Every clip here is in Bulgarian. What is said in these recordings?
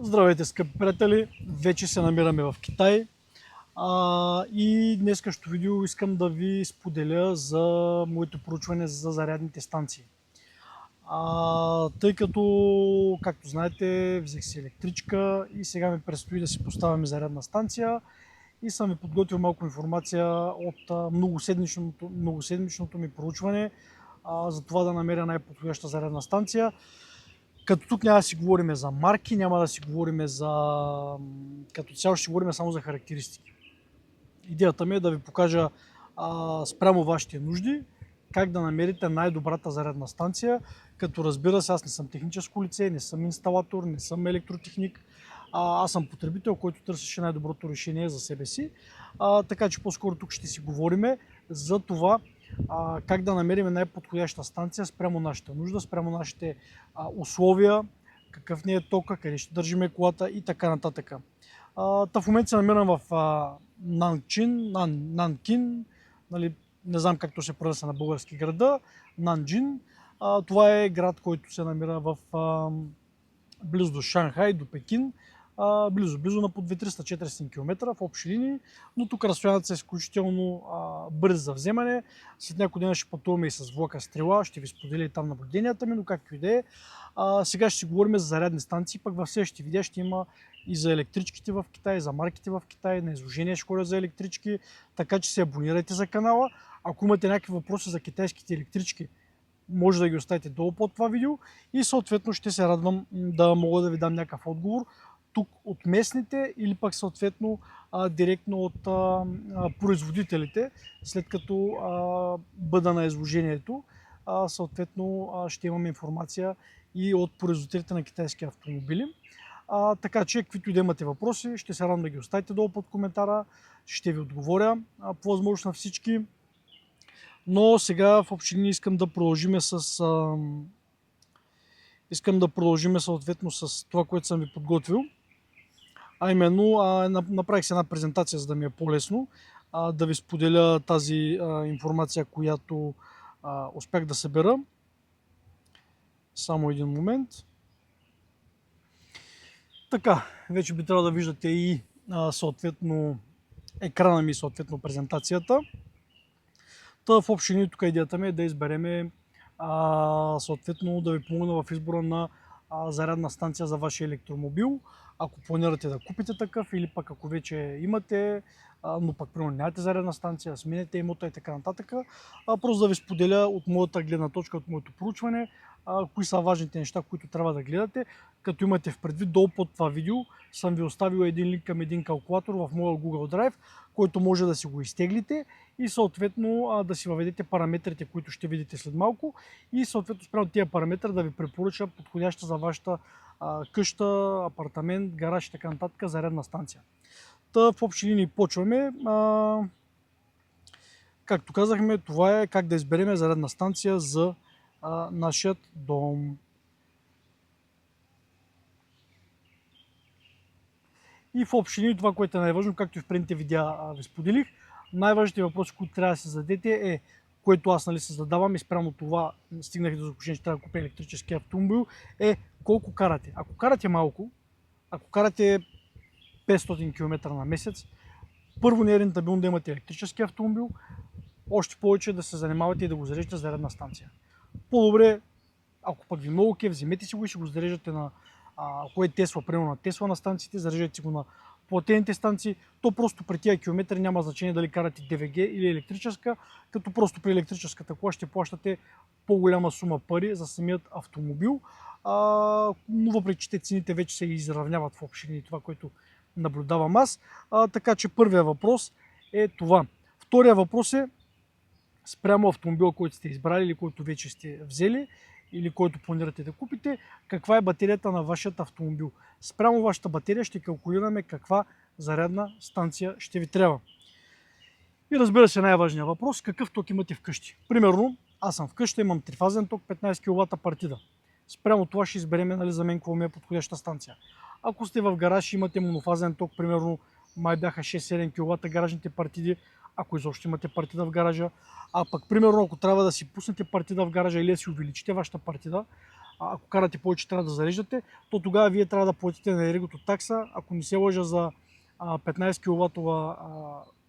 Здравейте, скъпи приятели! Вече се намираме в Китай и днескашното видео искам да ви споделя за моето проучване за зарядните станции. Тъй като, както знаете, взех си електричка и сега ми предстои да си поставяме зарядна станция и съм ви подготвил малко информация от многоседмичното ми проучване за това да намеря най-подходяща зарядна станция. Като тук няма да си говорим за марки, няма да си говорим за... Като цяло ще си говорим само за характеристики. Идеята ми е да ви покажа спрямо вашите нужди как да намерите най-добрата зарядна станция, като разбира се, аз не съм техническо лице, не съм инсталатор, не съм електротехник, аз съм потребител, който търсеше най-доброто решение за себе си. Така че по-скоро тук ще си говорим за това как да намерим най-подходяща станция спрямо нашата нужда, спрямо нашите условия, какъв ни е тока, къде ще държиме колата и така нататък. В момента се намирам в Нанкин, нали, не знам както се произнася на български града, Нанджин. Това е град, който се намира в близо до Шанхай, до Пекин, близо на по 200-300-400 км в общи линии, но тук разстоянията са изключително бързи за вземане. След няколко дена ще пътуваме и с влака Стрела, ще ви споделя и там наблюденията ми, но както и да е. Сега ще си говорим за зарядни станции, пък в следващите видеа ще има и за електричките в Китай, за марките в Китай, на изложение ще ходя за електрички, така че се абонирайте за канала. Ако имате някакви въпроси за китайските електрички, може да ги оставите долу под това видео и съответно ще се радвам да мога да ви дам някакъв отговор тук от местните или пък съответно директно от производителите, след като бъда на изложението. Съответно ще имаме информация и от производителите на китайски автомобили. Така че, каквито и да имате въпроси, ще се радвам да ги оставите долу под коментара, ще ви отговоря по възможност на всички. Но сега в общи линии искам да продължим съответно с това, което съм ви подготвил. А именно, направих си една презентация, за да ми е по-лесно да ви споделя тази информация, която успях да събера. Само един момент. Така, вече би трябвало да виждате и съответно екрана ми, съответно презентацията. В общи линии тук идеята ми е да избереме съответно да ви помогна в избора на зарядна станция за вашия електромобил. Ако планирате да купите такъв или пък ако вече имате, но пък примерно нямате зарядна станция, сменете имота и така нататък. Просто да ви споделя от моята гледна точка, от моето проучване, кои са важните неща, които трябва да гледате. Като имате в предвид, долу под това видео съм ви оставил един линк към един калкулатор в моя Google Drive, който може да си го изтеглите и съответно да си въведете параметрите, които ще видите след малко и съответно спрямо тия параметри да ви препоръча подходяща за вашата къща, апартамент, гараж и така нататък зарядна станция. В общи линии почваме. Както казахме, това е как да изберем зарядна станция за нашият дом. И в общи линии това, което е най-важно, както и в предните видеа ви споделих, най-важните въпроси, които трябва да се зададете е, което аз се задавам и спрямо това стигнах до заключение, че трябва да купя електрически автомобил, е колко карате. Ако карате малко, ако карате 500 км на месец, първо не е рентабилно да имате електрически автомобил, още повече да се занимавате и да го зареждате зарядна станция. По-добре, ако пък ви много кеф, вземете си го и ще го зареждате на ако е Тесла, примерно на Тесла на станциите, зареждате го на платените станции, то просто при тия километри няма значение дали карате ДВГ или електрическа, като просто при електрическата кола ще плащате по-голяма сума пари за самият автомобил, но въпреки че цените вече се изравняват в общини, това, което наблюдавам аз. Така че първият въпрос е това. Втория въпрос е спрямо автомобила, който сте избрали или който вече сте взели, или който планирате да купите, каква е батерията на вашия автомобил. Спрямо вашата батерия ще калкулираме каква зарядна станция ще ви трябва. И разбира се, най-важният въпрос, какъв ток имате вкъщи. Примерно, аз съм вкъщи, имам трифазен ток, 15 кВт партида. Спрямо това ще избереме за мен какво ми е подходяща станция. Ако сте в гараж и имате монофазен ток, примерно май бяха 6-7 кВт гаражните партиди, ако изобщо имате партида в гаража, а пък примерно ако трябва да си пуснете партида в гаража или да си увеличите вашата партида, ако карате повече, трябва да зареждате, то тогава вие трябва да платите на енергото такса. Ако не се лъжа, за 15 кВт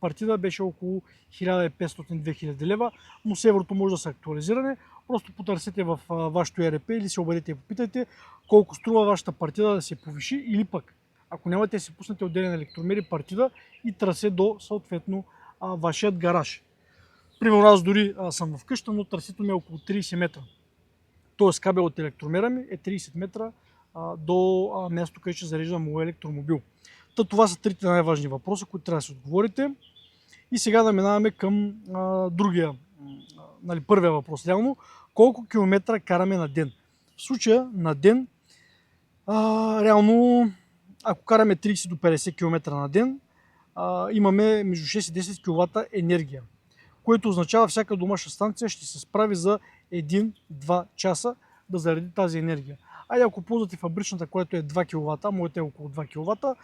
партида беше около 1500-2000 лева, но с еврото може да се актуализиране. Просто потърсете в вашето ERP или се обадете и попитайте колко струва вашата партида да се повиши, или пък ако нямате, си пуснете отделен електромер и партида и трасе до съответно вашият гараж. Примерно аз дори съм в къща, но трасето ми е около 30 метра. Тоест кабел от електромера ми е 30 метра до място, където ще зареждам моят електромобил. Това са трите най-важни въпроса, които трябва да си отговорите. И сега да минаваме към другия, първия въпрос. Реално, колко километра караме на ден? В случая на ден, реално, ако караме 30 до 50 км на ден, имаме между 6 и 10 кВт енергия, което означава всяка домашна станция ще се справи за 1-2 часа да заради тази енергия. А ако ползвате фабричната, която е 2 кВт, моята е около 2 кВт,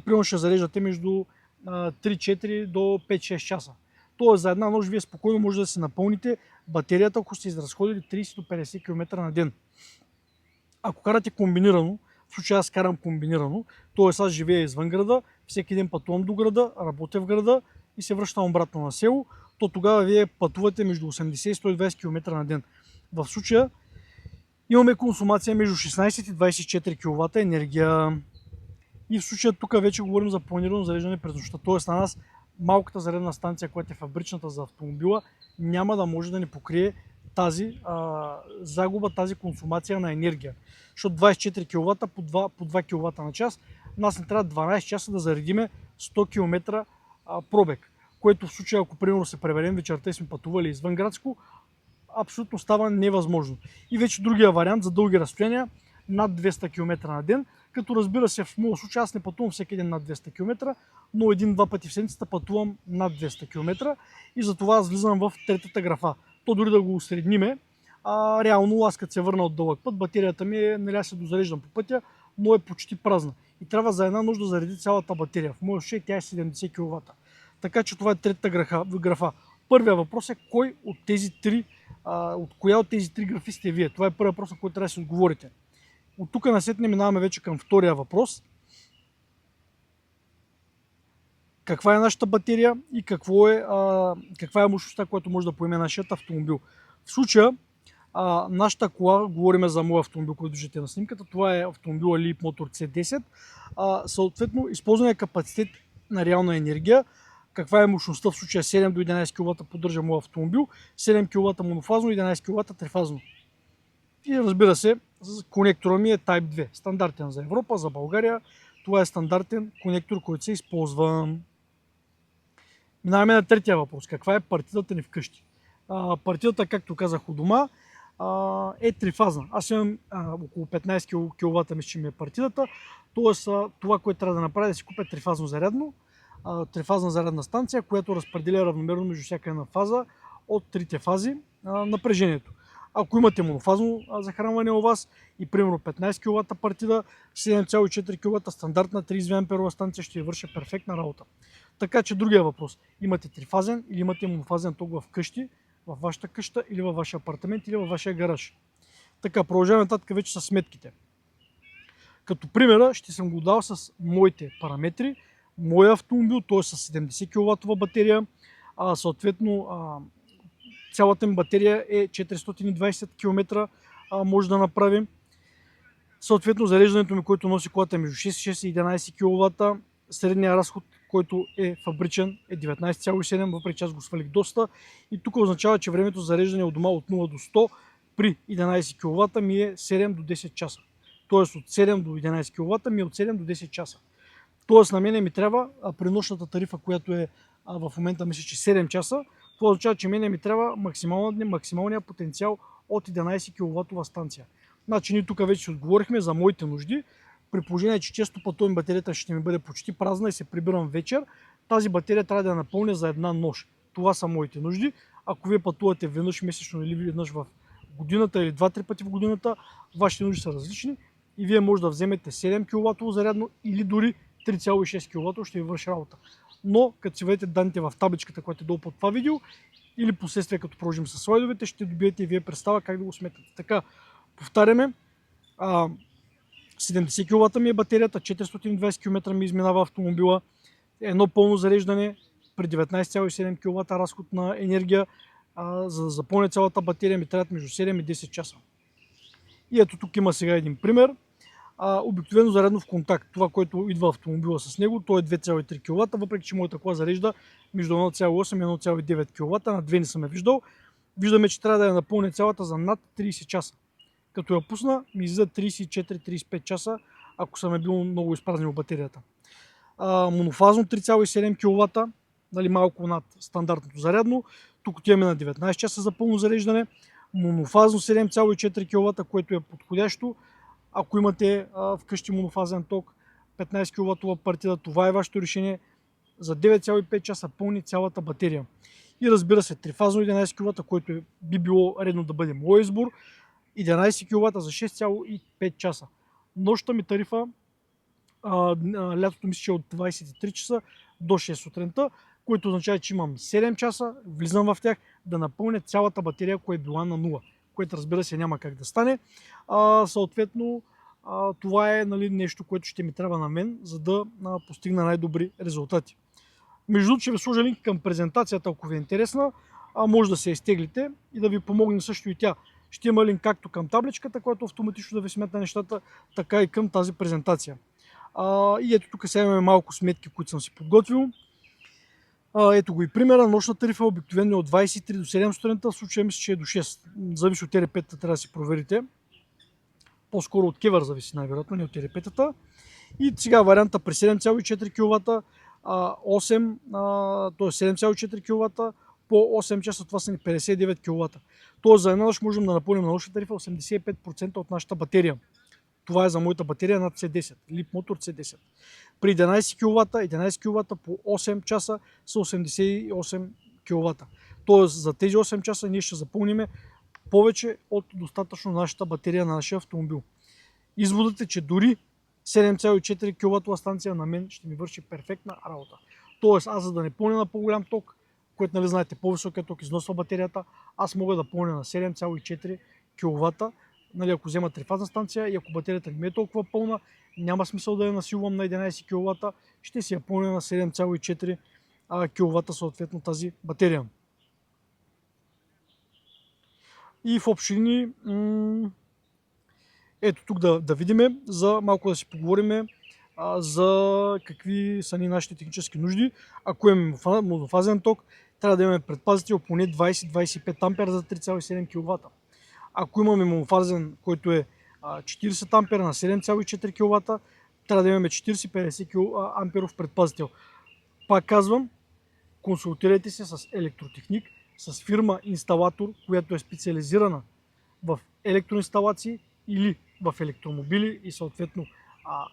примерно ще зареждате между 3-4 до 5-6 часа. Тоест за една нощ вие спокойно може да си напълните батерията, ако сте изразходили 30 до 50 км на ден. Ако карате комбинирано, в случая аз карам комбинирано, т.е. аз живея извън града, всеки ден пътувам до града, работя в града и се връщам обратно на село, то тогава вие пътувате между 80 и 120 км на ден. В случая имаме консумация между 16 и 24 кВт енергия. И в случая тук вече говорим за планирано зареждане през нощта. Т.е. на нас малката зарядна станция, която е фабричната за автомобила, няма да може да ни покрие тази загуба, тази консумация на енергия. Защото 24 кВт по 2 кВт на час, нас не трябва 12 часа да заредиме 100 км пробег, което в случая, ако примерно се преберем вечерта и сме пътували извън градско, абсолютно става невъзможно. И вече другия вариант за дълги разстояния, над 200 км на ден, като разбира се, в моят случай аз не пътувам всеки ден над 200 км, но един-два пъти в седмицата пътувам над 200 км и затова аз влизам в третата графа. То дори да го усредниме, реално аз като се върна от дълъг път, батерията ми е, аз се дозареждам по пътя, но е почти празна. И трябва за една нощ да зареди цялата батерия. В моят случай тя е 70 кВт. Така че това е третата графа. Първият въпрос е кой от тези три, от коя от тези три графи сте вие? Това е първият въпрос, на който трябва да си отговорите. От тук насетне минаваме вече към втория въпрос. Каква е нашата батерия и каква е мощността, която може да поеме нашият автомобил? В случая, нашата кола, говорим за моя автомобил, който виждате на снимката, това е автомобил Leap Motor C10. Съответно, използвания капацитет на реална енергия. Каква е мощността? В случая 7 до 11 кВт поддържа моят автомобил, 7 кВт монофазно, 11 кВт трифазно. И разбира се, конектора ми е Type 2, стандартен за Европа, за България. Това е стандартен конектор, който се използва. Минаваме на третия въпрос. Каква е партидата ни вкъщи? Партидата, както казах у дома, е трифазна. Аз имам около 15 кВт, мисля, че ми е партидата. Тоест, това, което трябва да направя, е да си купя трифазна зарядна станция, която разпределя равномерно между всяка една фаза от трите фази напрежението. Ако имате монофазно захранване у вас и примерно 15 кВт партида, 7,4 кВт стандартна 30 амперова станция ще върши перфектна работа. Така че другия въпрос. Имате трифазен или имате монофазен ток в къщи, в вашата къща или във вашия апартамент или във вашия гараж. Така, продължаваме нататък вече с сметките. Като примера ще съм го дал с моите параметри. Моя автомобил, т.е. с 70 кВт батерия, съответно цялата ми батерия е 420 км, може да направим. Съответно зареждането ми, което носи колата е между 6 и 11 кВт. Средният разход, който е фабричен, е 19,7, въпреки че аз го свалих доста. И тук означава, че времето за зареждане от дома от 0 до 100 при 11 кВт ми е 7 до 10 часа. Тоест от 7 до 11 кВт ми е от 7 до 10 часа. Тоест на мене ми трябва при нощната тарифа, която е в момента мисля, че 7 часа, това означава, че мене ми трябва максималния потенциал от 11 кВт станция. Значи ние тук вече отговорихме за моите нужди. При положение, че често пътувам, батерията ще ми бъде почти празна и се прибирам вечер, тази батерия трябва да я напълня за една нощ. Това са моите нужди. Ако вие пътувате веднъж месечно или веднъж в годината или 2-3 пъти в годината, вашите нужди са различни и вие може да вземете 7 кВт зарядно или дори 3,6 кВт ще ви върши работа. Но като си видите данните в табличката, която е долу под това видео, или последствие като продължим с слайдовете, ще добиете и вие представа как да го сметнете. Така, повтаряме, А, 70 кВт ми е батерията, 420 км ми изминава автомобила, едно пълно зареждане при 19,7 кВт разход на енергия, за да запълня цялата батерия ми трябват между 7 и 10 часа. И ето тук има сега един пример. Обикновено зарядно в контакт, това, което идва автомобила с него, то е 2,3 кВт, въпреки че моята кола зарежда между 1,8 и 1,9 кВт, на 2 не съм я виждал. Виждаме, че трябва да я напълня цялата за над 30 часа. Като я пусна, ми излиза 34-35 часа, ако съм е бил много изпразнил батерията. Монофазно 3,7 кВт, нали, малко над стандартното зарядно. Тук отиваме на 19 часа за пълно зареждане. Монофазно 7,4 кВт, което е подходящо. Ако имате вкъщи монофазен ток, 15 кВт партида, това е вашето решение. За 9,5 часа пълни цялата батерия. И разбира се, трифазно 11 кВт, което би било редно да бъде мой избор. 11 кВт за 6,5 часа. Нощта ми тарифа, лятото мисля, че е от 23 часа до 6 сутринта, което означава, че имам 7 часа, влизам в тях да напълня цялата батерия, ако е била на 0, което разбира се няма как да стане. Съответно, това е, нали, нещо, което ще ми трябва на мен, за да постигна най-добри резултати. Между другото, ще ви сложа линк към презентацията, ако ви е интересна, може да се изтеглите и да ви помогне също и тя. Ще има линк както към табличката, която автоматично да ви сметна нещата, така и към тази презентация. И ето тук сега имаме малко сметки, които съм си подготвил. Ето го и примера. Нощна тарифа обикновено е от 23 до 7 сутринта, в случая мисля, че е до 6. Зависи от ЕРП-тата, трябва да си проверите. По-скоро от кевър зависи най-вероятно, не от ЕРП-тата. И сега варианта при 7,4 кВт, 8, т.е. 7,4 кВт по 8 часа, това са ни 59 кВт. Тоест за една нощ можем да напълним на нощна тарифа 85% от нашата батерия. Това е за моята батерия над C10, Leap Motor C10. При 11 кВт по 8 часа са 88 кВт. Тоест за тези 8 часа ние ще запълним повече от достатъчно нашата батерия на нашия автомобил. Изводът е, че дори 7,4 кВт станция на мен ще ми върши перфектна работа. Тоест аз, за да не пълня на по-голям ток, което, нали знаете, по-високия ток износва батерията, аз мога да пълня на 7,4 кВт. Нали, ако взема трифазна станция и ако батерията не ми е толкова пълна, няма смисъл да я насилвам на 11 кВт, ще си я пълня на 7,4 кВт съответно тази батерия. И в общи линии, ето тук да видим, за малко да си поговорим за какви са ни нашите технически нужди. Ако имаме монофазен ток, трябва да имаме предпазител поне 20-25 ампера за 3,7 кВт. Ако имаме монофазен, който е 40 ампера на 7,4 кВт, трябва да имаме 40-50 амперов предпазител. Пак казвам, консултирайте се с електротехник, с фирма инсталатор, която е специализирана в електроинсталации или в електромобили и съответно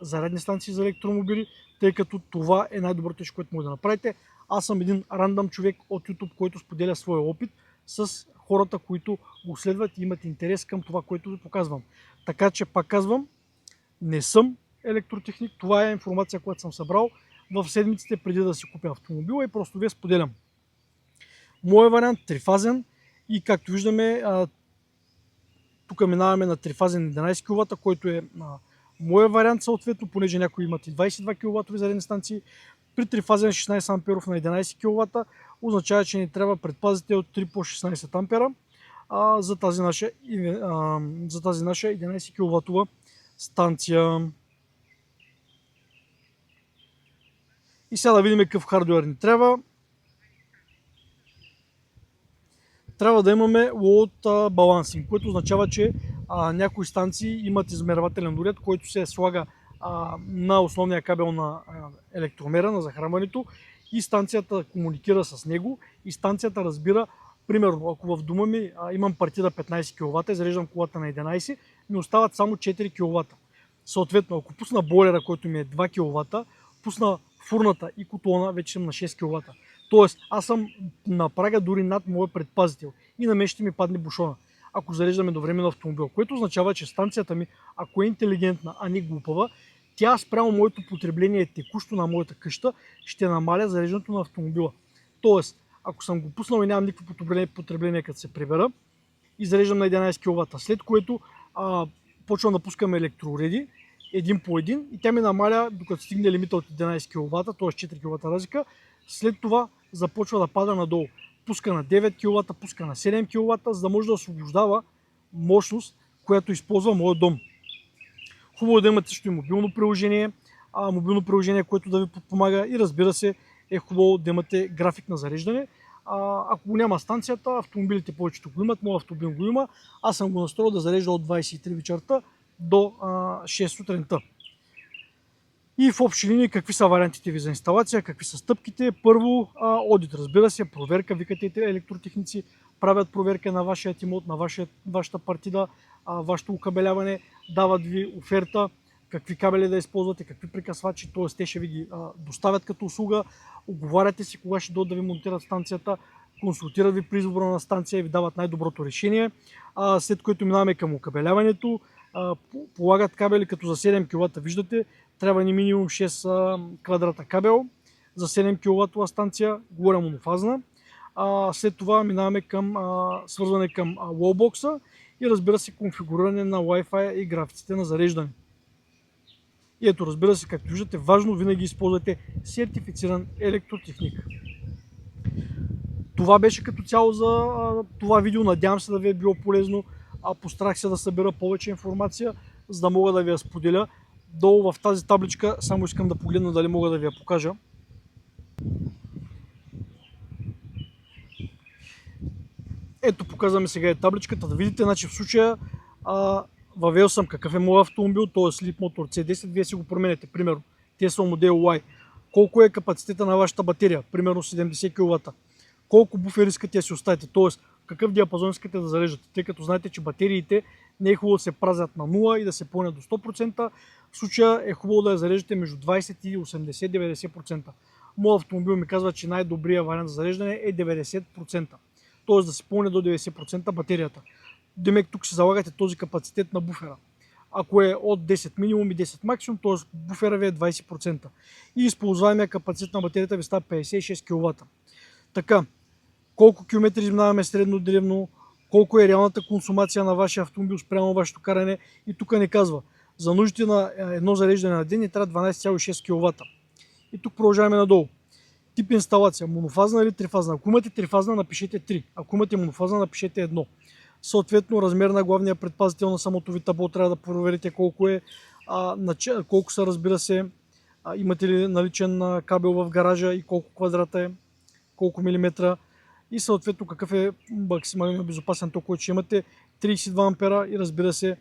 зарядни станции за електромобили, тъй като това е най-доброто нещо, което може да направите. Аз съм един рандъм човек от YouTube, който споделя своя опит с хората, които го следват и имат интерес към това, което ви показвам. Така че, пак казвам, не съм електротехник. Това е информация, която съм събрал в седмиците преди да си купя автомобила и просто ви я споделям. Моят вариант е трифазен и както виждаме, тук минаваме на трифазен 11 кВт, който е моят вариант съответно, понеже някои имат и 22 кВт зарядни станции. При трифазен 16 амперов на 11 кВт означава, че ни трябва предпазител от 3 по 16 ампера за тази наша 11 кВт станция. И сега да видим какъв хардуер ни трябва. Трябва да имаме load balancing, което означава, че някои станции имат измервателен уред, който се слага на основния кабел на електромера, на захранването, и станцията комуникира с него и станцията разбира, примерно, ако в дома ми имам партида 15 кВт, зареждам колата на 11, ми остават само 4 кВт. Съответно, ако пусна бойлера, който ми е 2 кВт, пусна фурната и котлона, вече съм на 6 кВт. Тоест, аз съм на прага дори над моя предпазител и на мен ще ми падне бушона, ако зареждаме до време на автомобил. Което означава, че станцията ми, ако е интелигентна, а не глупава, тя спрямо моето потребление текущо на моята къща ще намаля зареждането на автомобила. Тоест, ако съм го пуснал и нямам никакво потребление, като се прибера и зареждам на 11 кВт, след което почвам да пускаме електроуреди, един по един, и тя ми намаля докато стигне лимита от 11 кВт, т.е. 4 кВт разлика. След това започва да пада надолу. Пуска на 9 кВт, пуска на 7 кВт, за да може да освобождава мощност, която използва моят дом. Хубаво е да имате също и мобилно приложение, което да ви подпомага, и разбира се е хубаво да имате график на зареждане. Ако го няма станцията, автомобилите повечето го имат, моят автомобил го има. Аз съм го настроил да зарежда от 23 вечерта до 6 сутринта. И в общи линии какви са вариантите ви за инсталация, какви са стъпките. Първо, одит, разбира се, проверка, викате електротехници, правят проверка на вашия имот, на вашата партида, вашето окабеляване, дават ви оферта, какви кабели да използвате, какви прекъсвачи, т.е. те ще ви ги доставят като услуга, оговаряте си кога ще дойдат да ви монтират станцията, консултират ви при избора на станция и ви дават най-доброто решение. След което минаваме към окабеляването, полагат кабели, като за 7 кВт виждате, трябва ни минимум 6 квадрата кабел за 7 кВт станция, говоря монофазна. След това минаваме към свързване към wallbox и разбира се конфигуриране на Wi-Fi и графиците на зареждане. И ето, разбира се, както виждате, важно винаги използвате сертифициран електротехник. Това беше като цяло за това видео. Надявам се да ви е било полезно. Постарах се да събера повече информация, за да мога да ви я споделя. Долу в тази табличка само искам да погледна дали мога да ви я покажа. Ето, показваме сега и табличката, да видите, значи в случая въвел съм какъв е моят автомобил, т.е. Sleep Motor C10, вие си го променяте, примерно Tesla модел Y. Колко е капацитета на вашата батерия, примерно 70 кВт. Колко буфер искате да си оставите, т.е. какъв диапазон искате да зареждате, тъй като знаете, че батериите не е хубаво да се празят на 0 и да се пълнят до 100%. В случая е хубаво да я зареждате между 20 и 80-90%. Моят автомобил ми казва, че най-добрият вариант за зареждане е 90%. Т.е. да се пълне до 90% батерията. Демек тук ще залагате този капацитет на буфера. Ако е от 10 минимум и 10 максимум, т.е. буфера ви е 20%. И използваемия капацитет на батерията ви става 56 кВт. Така, колко километри изминаваме среднодневно, колко е реалната консумация на вашия автомобил спрямо вашето каране, и тук не казва. За нуждите на едно зареждане на ден ни трябва 12,6 кВт. И тук продължаваме надолу. Тип инсталация, монофазна или трифазна. Ако имате трифазна, напишете 3. Ако имате монофазна, напишете 1. Съответно, размер на главния предпазител на самото ви табло трябва да проверите колко е, колко са, разбира се, имате ли наличен кабел в гаража и колко квадрата е, колко милиметра, и съответно какъв е максимално безопасен ток, който ще имате, 32 ампера, и разбира се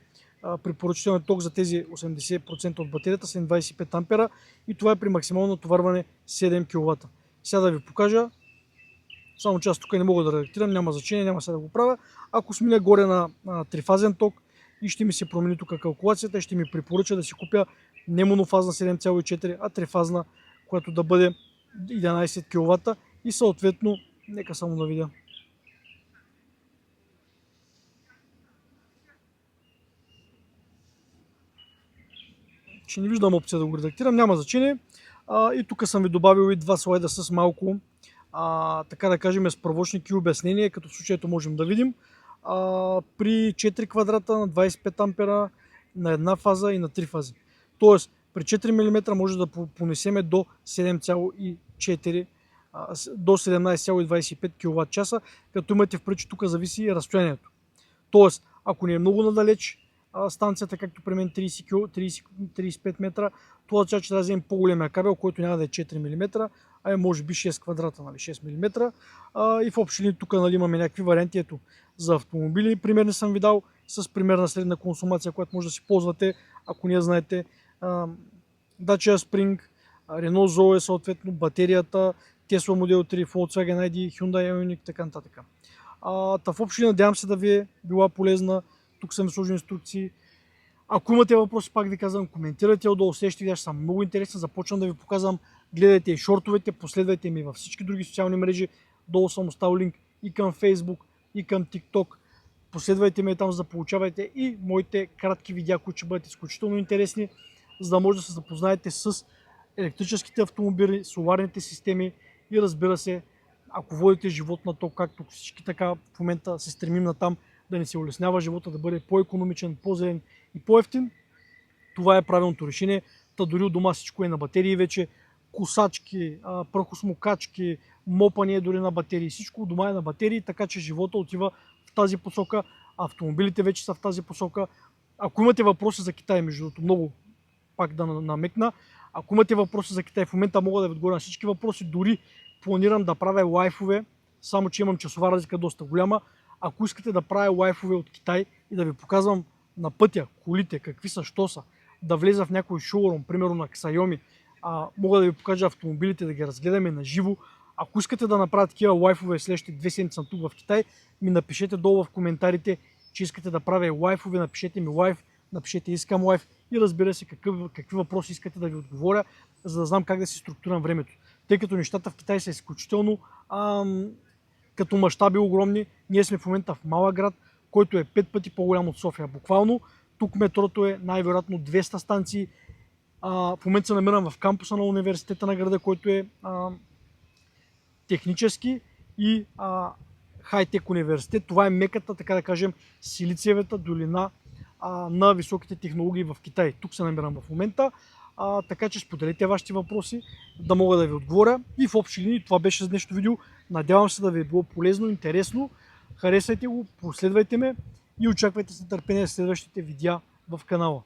препоръчителният ток за тези 80% от батерията са 25 ампера, и това е при максимално натоварване 7 кВт. Сега да ви покажа, само че аз тук не мога да редактирам, няма значение, няма сега да го правя. Ако сминя горе на трифазен ток и ще ми се промени тук калкулацията, ще ми препоръча да си купя не монофазна 7,4, а трифазна, която да бъде 11 кВт, и съответно, нека само да видя. Ще не виждам опция да го редактирам, няма значение. И тук съм ви добавил и два слайда с малко, така да кажем, справочник и обяснение, като в случаето можем да видим. При 4 квадрата на 25 ампера на една фаза и на 3 фази. Тоест, при 4 мм може да понесеме до 7,4 до 17,25 кВт часа, като имате в предвид, че тук зависи и разстоянието. Тоест, ако не е много надалеч станцията, както при мен 30-35 метра, това означава, че трябва да вземем по-големия кабел, който няма да е 4 мм, а е може би 6 квадрата, нали, 6 мм. И в общи линии тук, нали, имаме някакви варианти. Ето, за автомобили примерни съм ви дал с примерна средна консумация, която може да си ползвате, ако не я знаете. Dacia Spring, Renault Zoe, съответно батерията, Tesla Model 3, Volkswagen ID, Hyundai Ioniq, така нататък. В общи линии надявам се да ви е била полезна. Тук съм сложил инструкции. Ако имате въпроси, пак ви казвам, коментирайте отдолу, следващите видеа ще са много интересни. Започвам да ви показвам, гледайте и шортовете, последвайте ми във всички други социални мрежи. Долу съм оставил линк и към Facebook, и към TikTok. Последвайте ме там, за да получавате и моите кратки видеа, които ще бъдат изключително интересни, за да може да се запознаете с електрическите автомобили, соларните системи и, разбира се, ако водите живот на ток, както всички така в момента се стремим на там, да ни се улеснява живота, да бъде по-икономичен, по-зелен и по-евтин, това е правилното решение. Та дори от дома всичко е на батерии вече, косачки, прахосмокачки, мопане дори на батерии, всичко от дома е на батерии, така че живота отива в тази посока, автомобилите вече са в тази посока. Ако имате въпроси за Китай, между другото, много пак да намекна, ако имате въпроси за Китай, в момента мога да ви отговоря на всички въпроси, дори планирам да правя лайфове, само че имам часова разлика доста голяма. Ако искате да правя лайфове от Китай и да ви показвам на пътя колите, какви са, що са, да влеза в някой шоурум, примерно на Xiaomi, мога да ви покажа автомобилите, да ги разгледаме на живо. Ако искате да направя такива лайфове следващите 2 седмици тук в Китай, ми напишете долу в коментарите, че искате да правя лайфове, напишете ми лайф, напишете искам лайф и разбира се какви въпроси искате да ви отговоря, за да знам как да си структурирам времето. Тъй като нещата в Китай са изключително като мащаби огромни. Ние сме в момента в малък град, който е 5 пъти по-голям от София. Буквално тук метрото е най-вероятно 200 станции. В момента се намирам в кампуса на университета на града, който е технически и хай-тек университет. Това е меката, така да кажем, Силициевата долина на високите технологии в Китай. Тук се намирам в момента, така че споделете вашите въпроси, да мога да ви отговоря. И в общи линии това беше за днешното видео. Надявам се да ви е било полезно, интересно. Харесайте го, последвайте ме и очаквайте с нетърпение следващите видеа в канала.